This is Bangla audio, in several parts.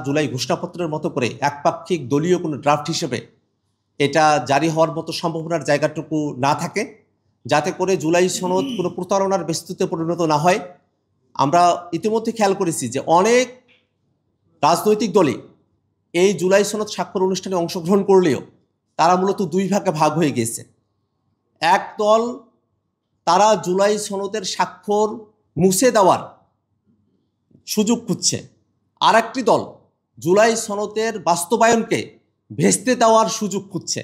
জুলাই ঘোষণাপত্রের মতো করে একপাক্ষিক দলীয় কোনো ড্রাফট হিসেবে এটা জারি হওয়ার মতো সম্ভাবনার জায়গাটুকু না থাকে, যাতে করে জুলাই সনদ কোনো প্রতারণার বস্তুতে পরিণত না হয়। আমরা ইতিমধ্যে খেয়াল করেছি যে অনেক রাজনৈতিক দলই এই জুলাই সনদ স্বাক্ষর অনুষ্ঠানে অংশগ্রহণ করলেও তারা মূলত দুই ভাগে ভাগ হয়ে গেছে। এক দল তারা জুলাই সনদের স্বাক্ষর মুছে দেওয়ার সুযোগ খুঁজছে, আর একটি দল জুলাই সনদের বাস্তবায়নকে ভেস্তে দেওয়ার সুযোগ খুঁজছে।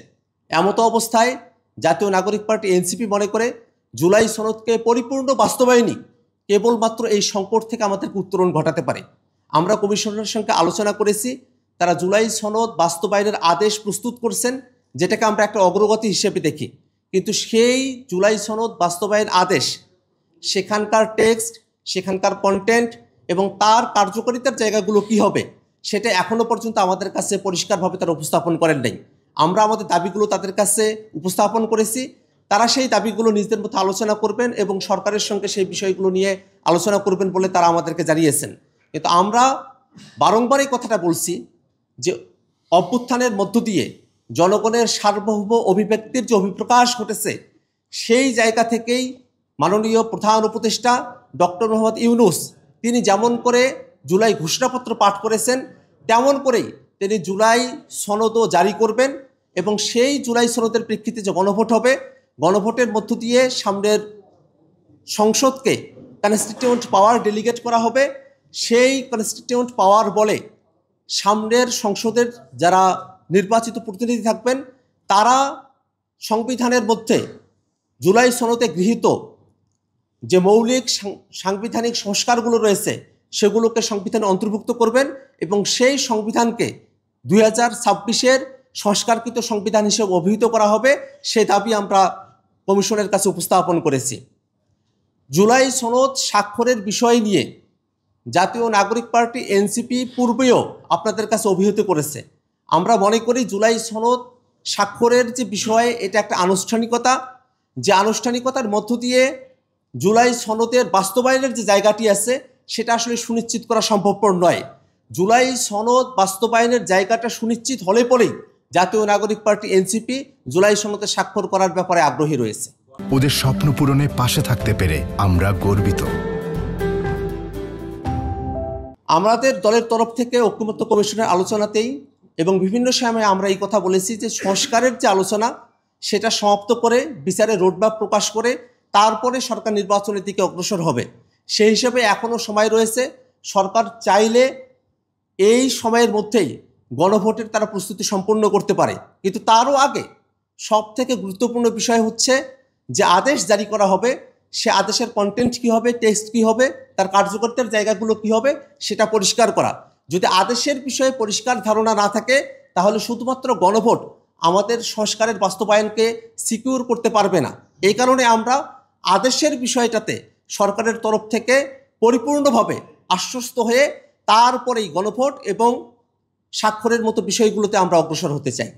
এমতো অবস্থায় জাতীয় নাগরিক পার্টি এনসিপি মনে করে জুলাই সনদকে পরিপূর্ণ বাস্তবায়নই কেবলমাত্র এই সংকট থেকে আমাদেরকে উত্তরণ ঘটাতে পারে। আমরা কমিশনের সঙ্গে আলোচনা করেছি, তারা জুলাই সনদ বাস্তবায়নের আদেশ প্রস্তুত করছেন, যেটাকে আমরা একটা অগ্রগতি হিসেবে দেখি। কিন্তু সেই জুলাই সনদ বাস্তবায়ন আদেশ, সেখানকার টেক্সট, সেখানকার কন্টেন্ট এবং তার কার্যকারিতার জায়গাগুলো কি হবে, সেটা এখনও পর্যন্ত আমাদের কাছে পরিষ্কারভাবে তারা উপস্থাপন করেন নাই। আমরা আমাদের দাবিগুলো তাদের কাছে উপস্থাপন করেছি, তারা সেই দাবিগুলো নিজেদের মধ্যে আলোচনা করবেন এবং সরকারের সঙ্গে সেই বিষয়গুলো নিয়ে আলোচনা করবেন বলে তারা আমাদেরকে জানিয়েছেন। কিন্তু আমরা বারংবার এই কথাটা বলছি যে অভ্যুত্থানের মধ্য দিয়ে জনগণের সার্বভৌম অভিব্যক্তির যে অভিপ্রকাশ ঘটেছে, সেই জায়গা থেকেই মাননীয় প্রধান উপদেষ্টা ডক্টর মোহাম্মদ ইউনূস তিনি যেমন করে জুলাই ঘোষণাপত্র পাঠ করেছেন, তেমন করেই তিনি জুলাই সনদও জারি করবেন এবং সেই জুলাই সনদের প্রেক্ষিতে যে গণভোট হবে, গণভোটের মধ্য দিয়ে সামনের সংসদকে কনস্টিটিউয়েন্ট পাওয়ার ডেলিগেট করা হবে। সেই কনস্টিটিউয়েন্ট পাওয়ার বলে সামনের সংসদের যারা নির্বাচিত প্রতিনিধি থাকবেন, তারা সংবিধানের মধ্যে জুলাই সনদে গৃহীত যে মৌলিক সাংবিধানিক সংস্কারগুলো রয়েছে সেগুলোকে সংবিধানে অন্তর্ভুক্ত করবেন এবং সেই সংবিধানকে 2026-এর সংস্কারকৃত সংবিধান হিসেবে অভিহিত করা হবে। সেই দাবি আমরা কমিশনের কাছে উপস্থাপন করেছি। জুলাই সনদ স্বাক্ষরের বিষয় নিয়ে জাতীয় নাগরিক পার্টি এনসিপি পূর্বেও আপনাদের কাছে অভিহিত করেছে। আমরা মনে করি জুলাই সনদ স্বাক্ষরের যে বিষয়, এটা একটা আনুষ্ঠানিকতা, যে আনুষ্ঠানিকতার মধ্য দিয়ে জুলাই সনদের বাস্তবায়নের যে জায়গাটি আছে সেটা আসলে সুনিশ্চিত করা সম্ভবপর নয়। জুলাই সনদ বাস্তবায়নের জায়গাটা সুনিশ্চিত হলে পরেই জাতীয় নাগরিক পার্টি এনসিপি জুলাই সনদে স্বাক্ষর করার ব্যাপারে আগ্রহী রয়েছে। ওদের স্বপ্ন পূরণে পাশে থাকতে পেরে আমরা গর্বিত। আমাদের দলের তরফ থেকে ঐক্যমত্য কমিশনের আলোচনাতেই এবং বিভিন্ন সময়ে আমরা এই কথা বলেছি যে সংস্কারের যে আলোচনা সেটা সমাপ্ত করে বিচারের রোডম্যাপ প্রকাশ করে তারপরে সরকার নির্বাচনের দিকে অগ্রসর হবে। সেই হিসেবে এখনও সময় রয়েছে। সরকার চাইলে এই সময়ের মধ্যেই গণভোটের তারা প্রস্তুতি সম্পন্ন করতে পারে, কিন্তু তারও আগে সবথেকে গুরুত্বপূর্ণ বিষয় হচ্ছে যে আদেশ জারি করা হবে, সে আদেশের কন্টেন্ট কী হবে, টেক্সট কী হবে, তার কার্যকরিতার জায়গাগুলো কী হবে সেটা পরিষ্কার করা। যদি আদেশের বিষয়ে পরিষ্কার ধারণা না থাকে তাহলে শুধুমাত্র গণভোট আমাদের সংস্কারের বাস্তবায়নকে সিকিউর করতে পারবে না। এই কারণে আমরা আদেশের বিষয়টাতে সরকারের তরফ থেকে পরিপূর্ণভাবে আশ্বস্ত হয়ে তারপরেই গণভোট এবং স্বাক্ষরের মতো বিষয়গুলোতে আমরা অগ্রসর হতে চাই।